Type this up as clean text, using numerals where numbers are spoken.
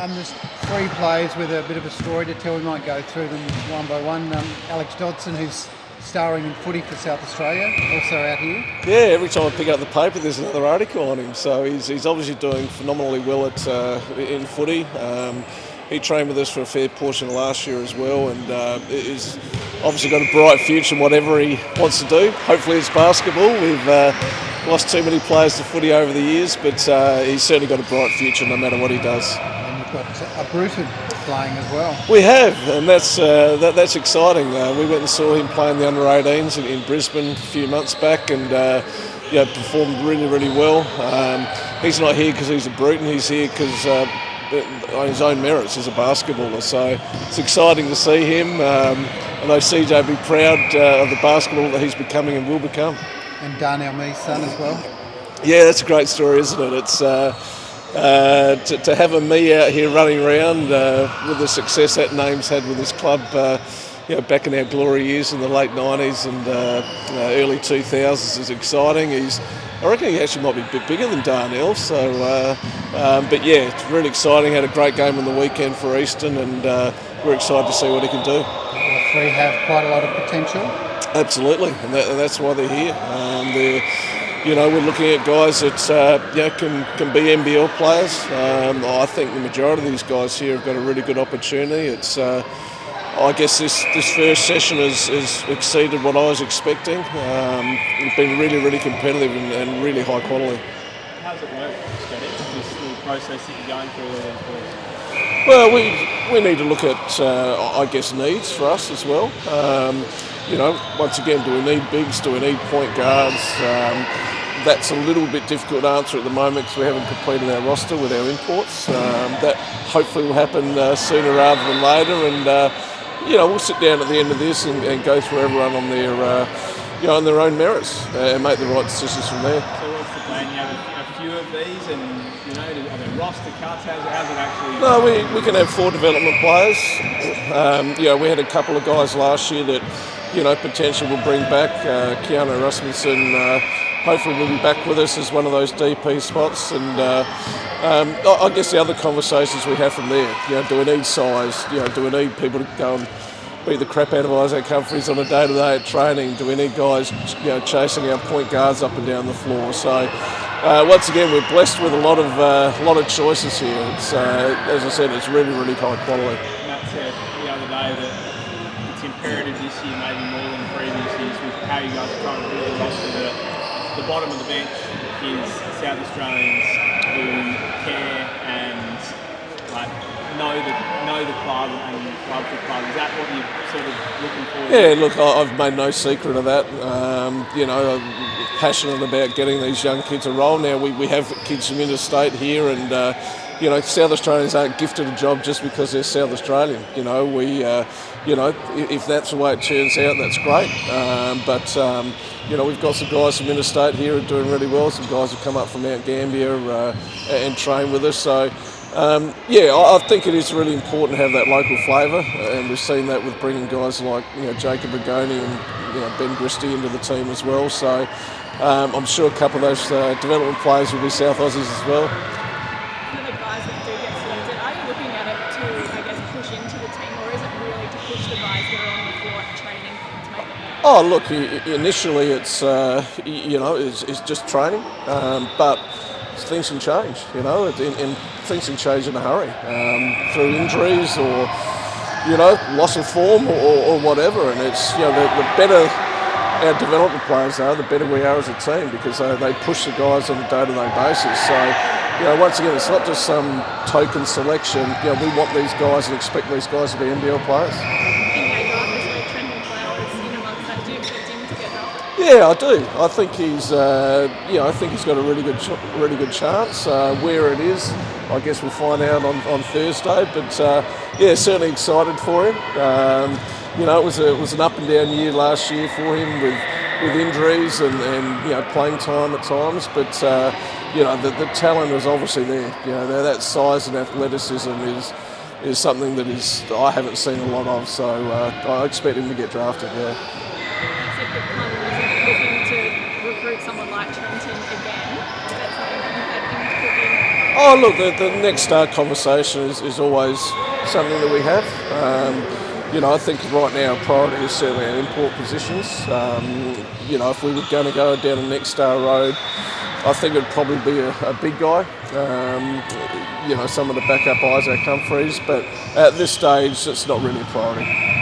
There's three players with a bit of a story to tell. We might go through them one by one. Alex Dodson, who's starring in footy for South Australia, also out here. Yeah, every time I pick up the paper, there's another article on him. So he's obviously doing phenomenally well in footy. He trained with us for a fair portion of last year as well, and he's obviously got a bright future in whatever he wants to do. Hopefully it's basketball. We've lost too many players to footy over the years, but he's certainly got a bright future no matter what he does. And you've got a Bruton playing as well. We have, and that's exciting. We went and saw him play in the under-18s in Brisbane a few months back, and performed really, really well. He's not here because he's a Bruton. He's here because on his own merits as a basketballer. So it's exciting to see him. I know CJ will be proud of the basketballer that he's becoming and will become. And Darnell Mee's son as well. Yeah, that's a great story, isn't it? It's to have a me out here running around with the success that name's had with his club, back in our glory years in the late 90s and early 2000s is exciting. I reckon he actually might be a bit bigger than Darnell. So, but yeah, it's really exciting. Had a great game on the weekend for Eastern, and we're excited to see what he can do. The three have quite a lot of potential. Absolutely, and that's why they're here. We're looking at guys that can be NBL players. I think the majority of these guys here have got a really good opportunity. It's I guess this first session has exceeded what I was expecting. It's been really, really competitive and really high quality. How does it work, Scotty, this little process that you're going through with these boys? Well, we need to look at, needs for us as well. Once again, do we need bigs? Do we need point guards? That's a little bit difficult to answer at the moment because we haven't completed our roster with our imports. That hopefully will happen sooner rather than later, and we'll sit down at the end of this and go through everyone on their on their own merits and make the right decisions from there. So what's the plan? You have a few of these, and are there roster cuts? How's it actually? No, we can have 4 development players. We had a couple of guys last year that potentially will bring back. Keanu Rasmussen hopefully will be back with us as one of those DP spots, and I guess the other conversations we have from there, do we need size? Do we need people to go and beat the crap out of Isaac Humphries on a day-to-day at training? Do we need guys chasing our point guards up and down the floor? So once again, we're blessed with a lot of choices here. It's as I said, it's really, really high quality. Matt said the other day that it's imperative this year, maybe more than previous years, with how you guys are trying to build a roster, that the bottom of the bench is South Australians who care and know the club and love the club. Is that what you're sort of looking for? Yeah, look, I've made no secret of that. I'm passionate about getting these young kids a role. Now we have kids from interstate here, and South Australians aren't gifted a job just because they're South Australian. If that's the way it turns out, that's great. But we've got some guys from interstate here who are doing really well. Some guys who come up from Mount Gambier and train with us. So, I think it is really important to have that local flavour, and we've seen that with bringing guys like Jacob Agoni and Ben Christie into the team as well. So, I'm sure a couple of those development players will be South Aussies as well. For the guys that do get selected, are you looking at it to, push into the team, or is it really to push the guys that are on the floor at training to make it better? Oh, look, initially it's it's just training, but things can change, and things can change in a hurry through injuries or loss of form or whatever. And it's the better our development players are, the better we are as a team, because they push the guys on a day-to-day basis. So once again, it's not just some token selection. We want these guys and expect these guys to be NBL players. Yeah, I do. I think he's got a really good chance. Where it is, I guess we'll find out on Thursday. But certainly excited for him. It was an up and down year last year for him with injuries and playing time at times. But the talent is obviously there. That size and athleticism is something that I haven't seen a lot of. So I expect him to get drafted. Yeah. Looking to recruit someone like Trenton again? Is that something that you've had him put in? Oh, look, the next star conversation is always something that we have. I think right now our priority is certainly our import positions. If we were going to go down the next star road, I think it'd probably be a big guy. Some of the backup Isaac Humphreys, but at this stage, it's not really a priority.